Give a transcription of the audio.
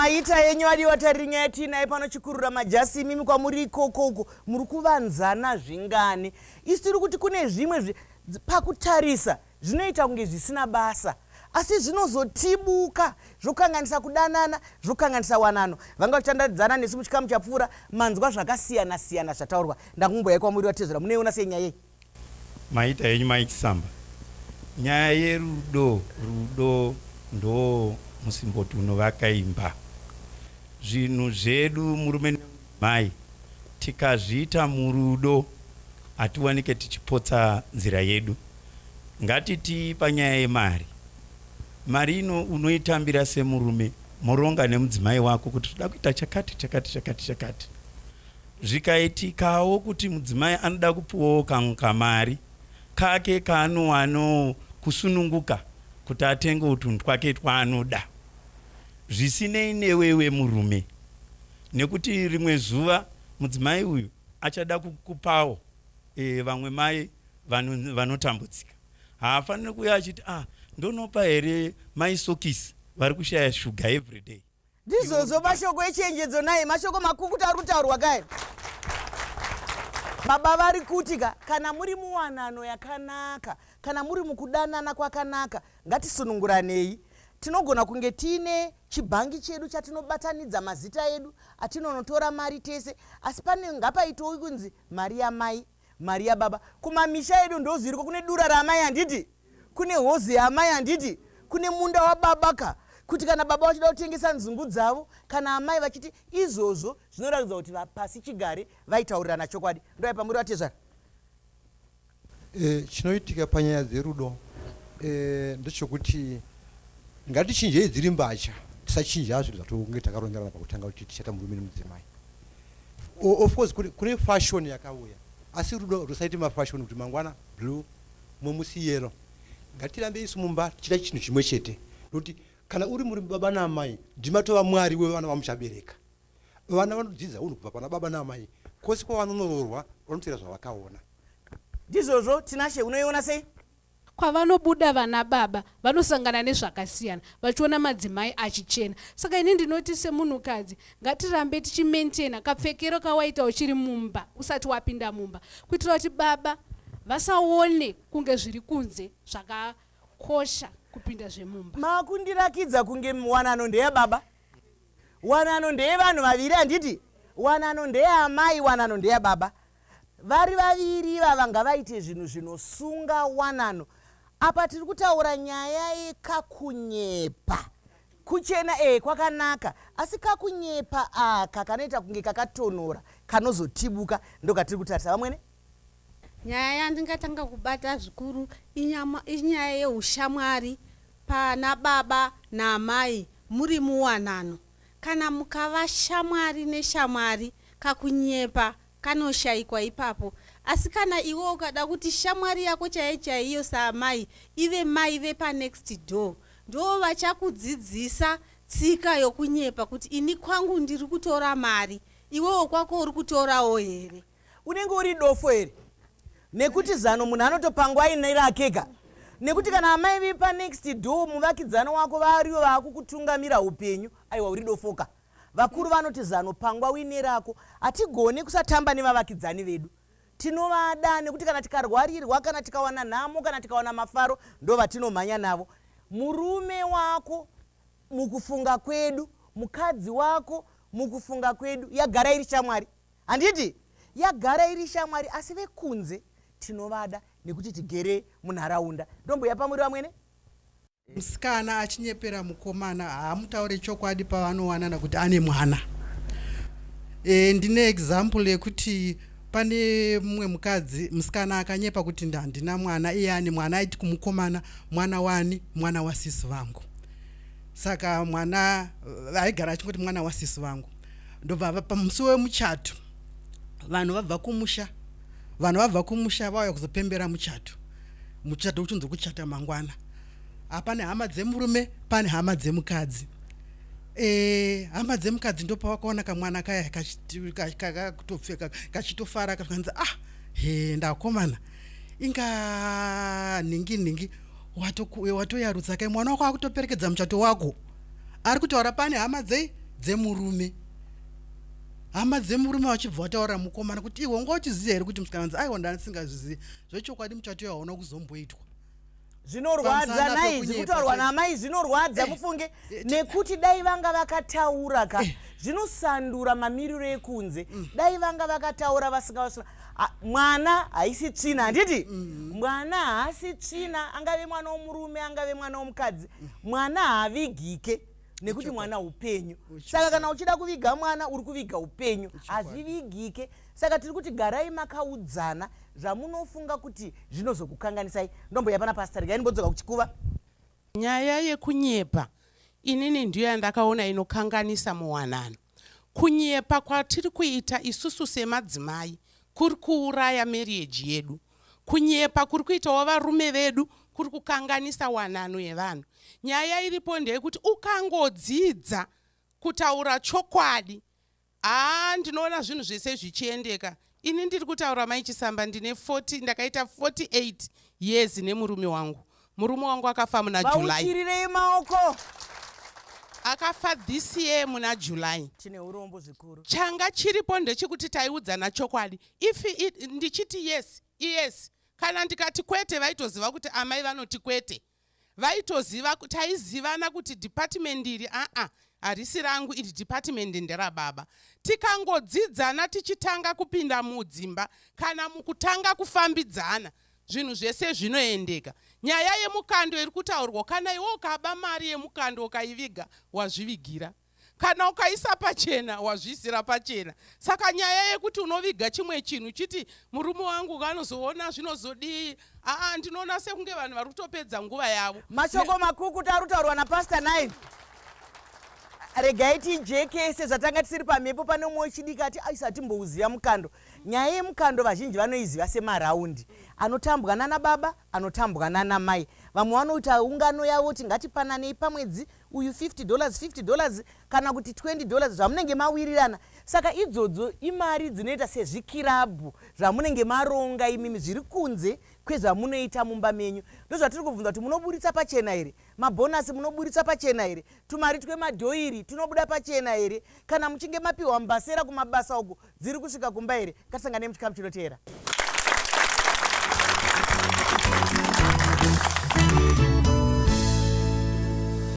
Maita yenyu vadivatari nyaya yatinaye pano chikurura majasi imimi kwamuri ikoko muri kuvanzana zvingani. Isi tiri kuti kune zvimwe pakutarisa zvinoita kunge zvisina basa asi zvinozotibuka zvokanganisa kudanana zvokanganisa wanano. Vanga vachandadzana nesu muchikamu chapfuura manzwa zvakasiyana siyana zvataurwa. Ndakungomboyai kwamuri vatezera munoiona sei nyaya iyi? Maita yenyu Mai Chisamba, nyaya yerudo ndo musimboti unovaka imba. Zvinhu zvedu murume nemai tikazviita murudo hatiwanike tichipotsa nzira yedu. Ngatiti panyaya yemari, mari ino unoitambira semurume moronga nemudzimai wako kuti toda kuita chakati. Zvikaitikawo kuti mudzimai anoda kupuwawo kamari kake kaanowano kusununguka kuti atenge utunhu twake twaanoda, zvisinei newewe murume, nekuti rimwe zuva mudzimai uyu achada kukupawo vamwe mai vanotambudzika. Haafaniri kuuya achiti ndonopa here mai sokisi vari kushaya shuga everyday. Ndizvozvo mashoko echenjedzo naye mashoko makukuta ari kutaurwa kaya. Baba vari kutika kana muri muwanano yakanaka, kana muri mukudanana kwakanaka, ngatisununguranei. Tinogona kunge tine chibhangi chedu chatinobatanidza mazita edu atinonotora mari tese, asi pane ngapaitowi kunzi mari yamai, mari yababa. Kumamisha edu ndozviriko, kune dura ramai handiti, kune hozi yamai handiti, kune munda wababaka, kuti kana baba vachida kutengesa nzungu dzavo kana amai vachiti izvozvo zvinoratidza kuti pasi chigare vaitaurirana chokwadi. Ndo pamuri vatezvara. Chinoitika panyaya dzerudo ndechekuti ngatichinjei dziri mbacha, tisachinja zviro zvatonge takarongerana pakutanga kuti tichata murume nemudzimai. Of course kune fashion yakauya, asi rudo rusaite mafashion kuti mangwana blue momusi yellow. Ngatirambe isu mumba tichita chinhu chimwe chete, kuti kana uri muri baba namai ndimatova mwari wevana vamuchabereka. Vana vanodzidza unhu kubva pana baba namai, kosi kwavanonororwa vanoteera zvavakaona. Ndizvozvo tinashe unoiona sei? Kwavanobuda vana baba vanosangana nezvakasiyana vachiona madzimai achichena. Saka ini ndinoti semunhukadzi ngatirambe tichimentena kapfekero kawaita uchiri mumba usati wapinda mumba, kuitira kuti baba vasaone kunge zviri kunze zvakakosha kupinda zvemumba. Makundirakidza kunge wanano ndeye baba, wanano ndeye vanhu vaviri handiti, wanano ndeye amai, wanano ndeye baba. Vari vaviri vavanga vaite zvinhu zvinosunga wanano. Apa tiri kutaura nyaya yekakunyepa. Kuchena kwakanaka, asi kakunyepa aka kanoita kunge kakatonora kanozotibuka ndokatiri kutarisa. Vamwene nyaya yandingatanga kubata zvikuru inyaya yeushamwari pana baba namai muri muwanano. Kana mukava shamwari neshamwari kakunyepa kanoshayikwa ipapo. Asi kana iwe ukada kuti shamwari yako chaiyo saamai ive mai vepa next door, ndo vachakudzidzisa tsika yokunyepa kuti ini kwangu ndiri kutora mari, iwewo kwako uri kutorawo here. Unenge uri dofo here? Nekuti zano munhu anotopangwa aine rakega. Nekuti kana amai vepa next door muvakidzano wako variwo vakukutungamira upenyu, aiwa uri dofoka. Vakuru vanoti zano pangwa uine rako. Hatigone kusatamba nevavakidzani vedu. Tinovada nekuti kana tikarwarirwa, kana tikawana nhamo, kana tikawana mafaro ndo vatinomhanya navo. Murume wako mukufunga kwedu, mukadzi wako mukufunga kwedu yagara iri shamwari. Handiti? Yagara iri shamwari, asi vekunze tinovada nekuti tigere munharaunda. Ndomboya pamuri vamwene? Musikana achinyepera mukomana haamutaure chokwadi pavanowanana kuti ane mwana. Ndine example yekuti pane mumwe musikana akanyepa kuti ndina mwana, iye ane mwana, aiti kumukomana mwana wani, mwana wasisi vangu. Saka mwana aigara achingoti mwana wasisi vangu. Ndobva pamusi wemuchato vanhu vabva kumusha vauya kuzopembera muchato uchinzwa kuchata mangwana. Pane hama dzemurume, pane hama dzemukadzi. Hama dzemukadzi ndo pavakaona kamwana kaya kakutopfeka kachitofara kakanzi ndakomana inga ningi watoyarutsa kai mwana wako akutoperekedza muchato wako. Ari kutaura pane hama dzemurume, hama dzemurume vachibva vataura mukomana kuti iwe unga uchiziva here kuti musikana wanzi aiwa ndasingazvizivi zvechokwadi muchato yaona kuzomboitwa. Zvinorwadza naizvi kutaurwa namai zvinorwadza mufunge nekuti dai vanga vakataura ka zvinosandura mamiriro ekunze. Dai vanga vakataura vasingavasina mwana haisi tsvina handiti mwana haasi tsvina angave mwana womurume angave mwana womukadzi mwana haavigike nekuti mwana upenyu. Saka kana uchida kuviga mwana uri kuviga upenyu hazvivigike. Saka tiri kuti garai makaudzana zvamunofunga kuti zvinozokukanganisai. Ndombo yapana pastor regai nimbodzoka kuchikuva. Nyaya yekunyepa inini ndiyo yandakaona inokanganisa muwanano. Kunyepa kwatiri kuita isusu semadzimai kuri kuuraya marriage yedu. Kunyepa kuri kuitawo varume vedu kuri kukanganisa wanano yevanhu. Nyaya iripo ndeyekuti ukangodzidza kutaura chokwadi ndinoona zvinhu zvese zvichiendeka. Ini ndiri kutaura Mai Chisamba ndakaita 48 years nemurume wangu. Murume wangu akafa muna July. Vauchirirei maoko. Akafa this year muna July. Chine urombo zvikuru. Changa chiripo ndechekuti taiudzana chokwadi. Ndichiti yes. Kana ndikati kwete vaitoziva kuti amai vanoti kwete. Vaitoziva kuti taizivana kuti department iri harisi rangu iri department ndera baba. Tikangodzidzana tichitanga kupinda mudzimba kana mukutanga kufambidzana zvinhu zvese zvinoendeka. Nyaya yemukando iri kutaurwa kana iwe ukaba mari yemukando ukaiviga wazvivigira. Kana ukaisa pachena wazvisira pachena. Saka nyaya yekuti unoviga chimwe chinhu chiti murume wangu vanozoona zvinozodii ndinoona sekunge vanhu vari kutopedza nguva yavo. Mashoko makuku tarutaurwa naPastor 9. Regai tijekese zvatanga tisiri pamhepo pane umwe chidiki ati aisatimbouziva mukando. Nyaya yemukando vazhinji vanoiziva semaraundi anotambwa nana baba anotambwa nana mai. Vamwe vanoita ungano yavo kuti ngatipananei pamwedzi uyu $50 kana kuti $20 zvamunenge mawirirana. Saka idzodzo imari dzinoita sezvikirabhu zvamunenge maronga imimi zviri kunze kwezvamunoita mumba menyu. Ndozvatiri kubvunza kuti munoburitsa pachena here? Mabhonasi munoburitsa pachena here? Tumari twemadhoiri tunobuda pachena here? Kana muchinge mapiwa mbasera kumabasa uku dziri kusvika kumba here? Katisangane muchikamu chinoteera.